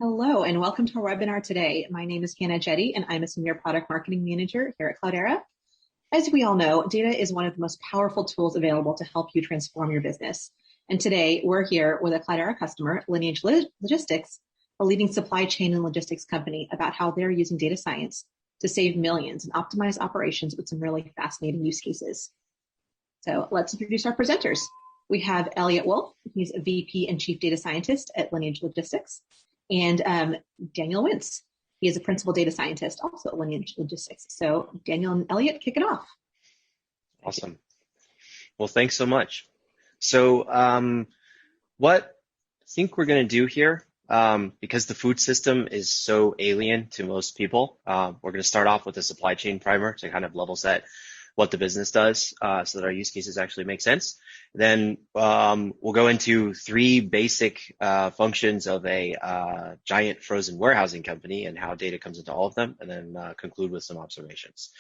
Hello and welcome to our webinar today. My name is Hannah Jetty and I'm a Senior Product Marketing Manager here at Cloudera. As we all know, data is one of the most powerful tools available to help you transform your business. And today we're here with a Cloudera customer, Lineage Logistics, a leading supply chain and logistics company, about how they're using data science to save millions and optimize operations with some really fascinating use cases. So let's introduce our presenters. We have Elliot Wolf. He's a VP and Chief Data Scientist at Lineage Logistics. And Daniel Wintz. He is a principal data scientist also at Lineage Logistics. So Daniel and Elliot, kick it off. Awesome. Well, thanks so much. So what I think we're going to do here, because the food system is so alien to most people, we're going to start off with a supply chain primer to kind of level set what the business does so that our use cases actually make sense. Then we'll go into three basic functions of a giant frozen warehousing company and how data comes into all of them, and then conclude with some observations.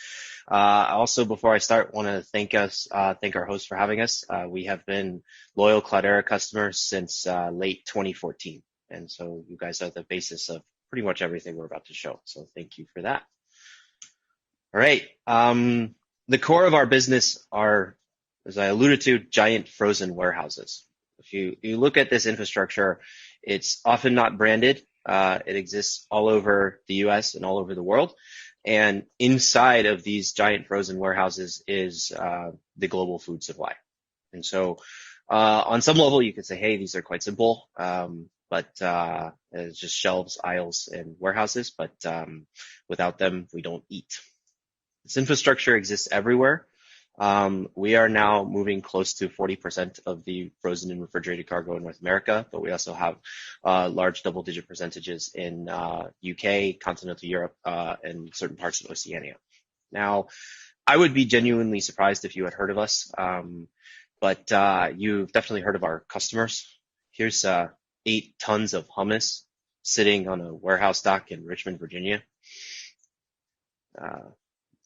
Also, before I start, want to thank our host for having us. We have been loyal Cloudera customers since late 2014, and so you guys are the basis of pretty much everything we're about to show. So thank you for that. All right. The core of our business are, as I alluded to, giant frozen warehouses. If you look at this infrastructure, it's often not branded. It exists all over the US and all over the world. And inside of these giant frozen warehouses is the global food supply. And so on some level, you could say, hey, these are quite simple, but it's just shelves, aisles, and warehouses. But without them, we don't eat. This infrastructure exists everywhere. We are now moving close to 40% of the frozen and refrigerated cargo in North America, but we also have large double-digit percentages in UK, continental Europe, and certain parts of Oceania. Now, I would be genuinely surprised if you had heard of us, but you've definitely heard of our customers. Here's 8 tons of hummus sitting on a warehouse dock in Richmond, Virginia.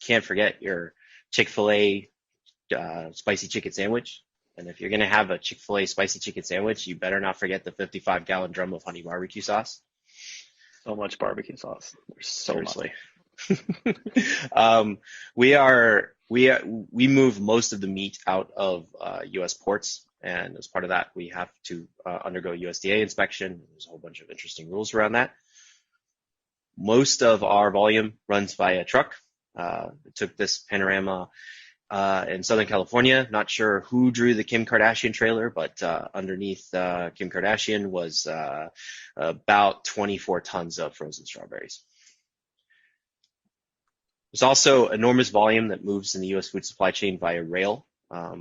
Can't forget your Chick-fil-A spicy chicken sandwich. And if you're going to have a Chick-fil-A spicy chicken sandwich, you better not forget the 55-gallon drum of honey barbecue sauce. So much barbecue sauce. There's so Seriously. much. We move most of the meat out of U.S. ports. And as part of that, we have to undergo USDA inspection. There's a whole bunch of interesting rules around that. Most of our volume runs via truck. We took this panorama in Southern California. Not sure who drew the Kim Kardashian trailer, but underneath Kim Kardashian was about 24 tons of frozen strawberries. There's also enormous volume that moves in the U.S. food supply chain via rail. A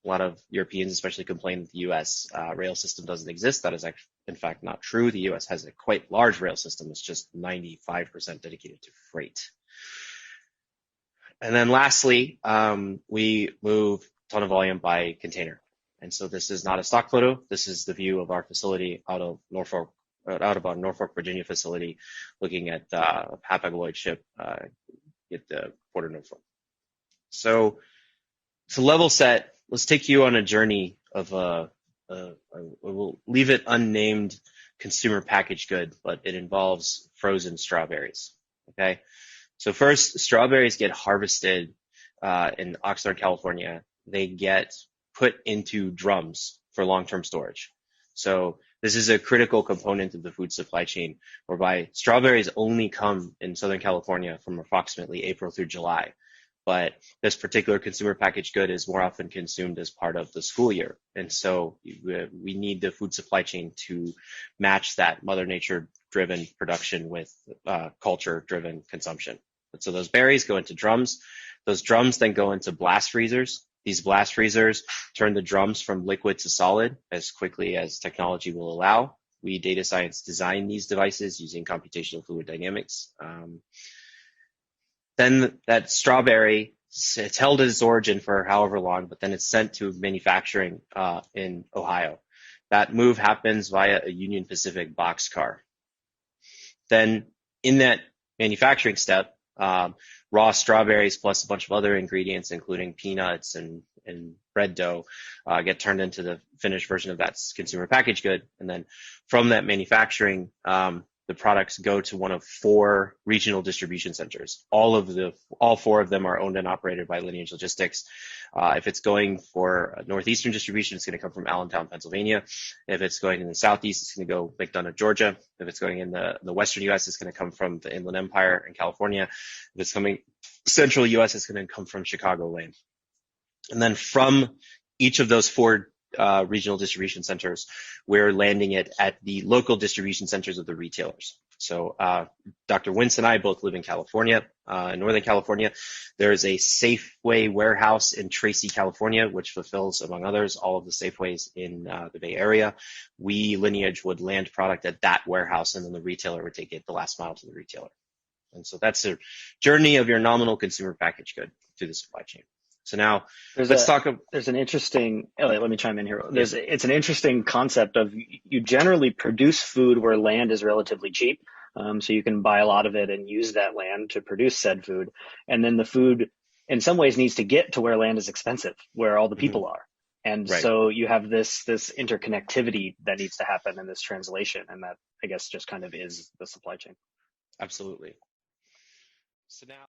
lot of Europeans especially complain that the U.S. Rail system doesn't exist. That is actually, in fact, not true. The U.S. has a quite large rail system. It's just 95% dedicated to freight. And then lastly, we move a ton of volume by container. And so this is not a stock photo. This is the view of our facility out of our Norfolk, Virginia facility, looking at Hapag-Lloyd ship at the Port of Norfolk. So to level set, let's take you on a journey of we'll leave it unnamed consumer packaged good, but it involves frozen strawberries. Okay. So first, strawberries get harvested in Oxnard, California. They get put into drums for long-term storage. So this is a critical component of the food supply chain, whereby strawberries only come in Southern California from approximately April through July. But this particular consumer packaged good is more often consumed as part of the school year. And so we need the food supply chain to match that Mother Nature-driven production with culture-driven consumption. And so those berries go into drums. Those drums then go into blast freezers. These blast freezers turn the drums from liquid to solid as quickly as technology will allow. We data science design these devices using computational fluid dynamics. Then that strawberry, it's held at its origin for however long, but then it's sent to manufacturing in Ohio. That move happens via a Union Pacific boxcar. Then in that manufacturing step, raw strawberries plus a bunch of other ingredients, including peanuts and bread dough, get turned into the finished version of that consumer packaged good. And then from that manufacturing, the products go to one of 4 regional distribution centers. All 4 of them are owned and operated by Lineage Logistics. If it's going for northeastern distribution, it's going to come from Allentown, Pennsylvania. If it's going in the southeast, it's going to go McDonough, Georgia. If it's going in the western U.S., it's going to come from the Inland Empire in California. If it's coming central U.S., it's going to come from Chicagoland. And then from each of those 4 regional distribution centers, we're landing it at the local distribution centers of the retailers. So Dr. Wintz and I both live in California, in Northern California. There's a Safeway warehouse in Tracy, California, which fulfills, among others, all of the Safeways in the Bay Area. We, Lineage, would land product at that warehouse, and then the retailer would take it the last mile to the retailer. And so that's the journey of your nominal consumer packaged good through the supply chain. So now there's an interesting, Elliot, let me chime in here. It's an interesting concept of you generally produce food where land is relatively cheap. So you can buy a lot of it and use that land to produce said food. And then the food in some ways needs to get to where land is expensive, where all the people are. And so you have this interconnectivity that needs to happen in this translation. And that, I guess, just kind of is the supply chain. Absolutely. So now